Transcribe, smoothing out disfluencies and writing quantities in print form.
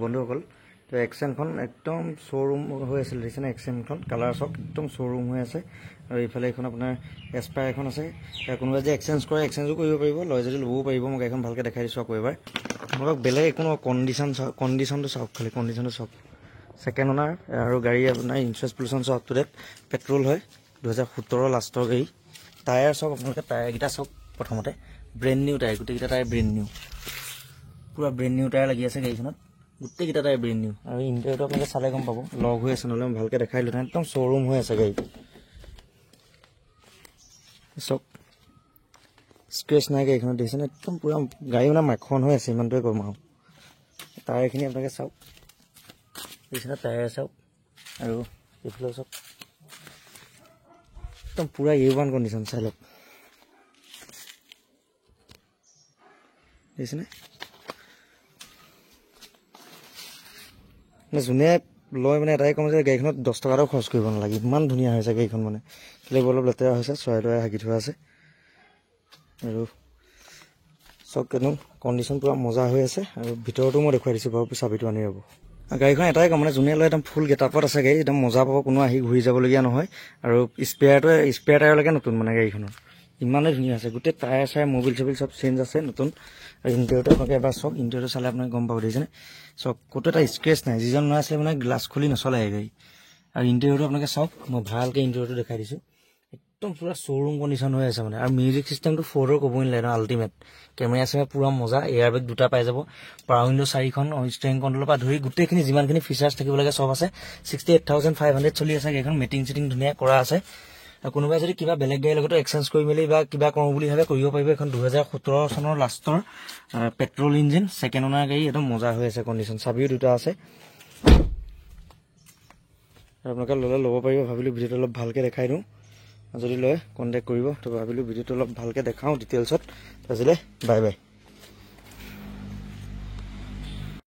বন্ধুসকল তো এক্সেনখন একদম শ্ব'ৰুম হৈ আছিল দেখিছেনে এক্সেনখন কালাৰ চক একদম শ্ব'ৰুম হৈ আছে আৰু এইফালে এইখন আপোনাৰ এছপায়াৰ এখন আছে কোনোবাই যে এক্সচেঞ্জ কৰে এক্সচেঞ্জো কৰিব পাৰিব লয় যদি ল'বও পাৰিব মই গাড়ীখন ভালকৈ দেখাই দিছোঁ আকৌ এবাৰ আপোনালোকক বেলেগ একো কণ্ডিশ্যনটো চাওক খালি কণ্ডিশ্যনটো চাওক ছেকেণ্ড অনাৰ আৰু গাড়ী আপোনাৰ ইঞ্চুৰেঞ্চ পলিউশ্যন চব আপ টু ডেট পেট্ৰল হয় 2017 লাষ্টৰ গাড়ী টায়াৰ চাওক আপোনালোকে টায়াৰকেইটা চাওক প্ৰথমতে ব্ৰেণ্ড নিউ টায়াৰ গোটেইকেইটা টায়াৰ ব্ৰেণ্ড নিউ পুৰা ব্ৰেণ্ড নিউ টায়াৰ লাগি আছে গাড়ীখনত গোটেইকেইটা টায়াৰ ব্ৰেণ্ড নিউ আৰু ইণ্টেৰিয়ৰটো আপোনালোকে চালে গম পাব লগ হৈ আছে নহ'লে মই ভালকৈ দেখাই দিলোঁ একদম শ্ব'ৰুম হৈ আছে গাড়ী চব স্ক্ৰেচ নাই গাড়ীখনত দেখিছেনে একদম পুৰা গাড়ী মানে মাখন হৈ আছে ইমানটোৱে কম আৰু টায়াৰখিনি আপোনালোকে চাওক দেখিছেনে টায়াৰ চাওক আৰু এইফালে চাওক একদম পুৰা A1 কণ্ডিশ্যন চাই লওক দেখিছেনে যোনে লয় মানে এটাই কম যে গাড়ীখনত 10 টকাটো খৰচ কৰিব নালাগে ইমান ধুনীয়া হৈছে গাড়ীখন মানে কেলৈ অলপ লেতেৰা হৈছে চৰাই তৰাই হাগি থোৱা আছে আৰু চব একদম কণ্ডিশ্যন পুৰা মজা হৈ আছে আৰু ভিতৰতো মই দেখুৱাই দিছোঁ বাৰু চাবিটো আনি ৰ'ব গাড়ীখন এটাই কম মানে যোনে লয় একদম ফুল গেটআপত আছে গাড়ী একদম মজা পাব কোনো আহি ঘূৰি যাবলগীয়া নহয় আৰু স্পেয়াৰ টায়াৰলৈকে নতুন মানে গাড়ীখনৰ ইমানেই ধুনীয়া আছে গোটেই টায়াৰ চায়াৰ মবিল চবিল চব চেঞ্জ আছে নতুন আৰু ইণ্টেৰিয়ৰটো আপোনালোকে এবাৰ চাওক ইণ্টেৰিয়ৰটো চালে আপোনাক গম পাব দেখিছেনে চব ক'তো এটা স্ক্ৰেচ নাই যিজন ল'ৰা আছিলে মানে গ্লাছ খুলি নচলে গাড়ী আৰু ইণ্টেৰিয়ৰটো আপোনালোকে চাওক মই ভালকৈ ইণ্টেৰিয়ৰটো দেখাই দিছোঁ একদম পুৰা শ্ব'ৰুম কণ্ডিশ্যন হৈ আছে মানে আৰু মিউজিক চিষ্টেমটো 4ৰ ক'বই নালাগে আল্টিমেট কেমেৰা চেমেৰা পুৰা মজা এয়াৰ বেগ 2টা পাই যাব পাৱাৰ উইণ্ডো 4খন ষ্টেৰিং কণ্ট্ৰলৰ পৰা ধৰি গোটেইখিনি যিমানখিনি ফিচাৰ্ছ থাকিব লাগে চব আছে 68,500 চলি আছে গাড়ীখন মেটিং চেটিং ধুনীয়া কৰা আছে আৰু কোনোবাই যদি কিবা বেলেগ গাড়ীৰ লগতো এক্সচেঞ্জ কৰি মেলি বা কিবা কৰোঁ বুলি ভাবে কৰিব পাৰিব এখন 2017 চনৰ লাষ্টৰ পেট্ৰল ইঞ্জিন ছেকেণ্ড অনাৰ গাড়ী একদম মজা হৈ আছে কণ্ডিশ্যন চাবিও 2টা আছে আপোনালোকে ল'লে ল'ব পাৰিব ভাবিলোঁ ভিডিঅ'টো অলপ ভালকৈ দেখাই দিওঁ যদি লয় কণ্টেক্ট কৰিব তো ভাবিলোঁ ভিডিঅ'টো অলপ ভালকৈ দেখাওঁ ডিটেইলছত আজিলৈ বাই বাই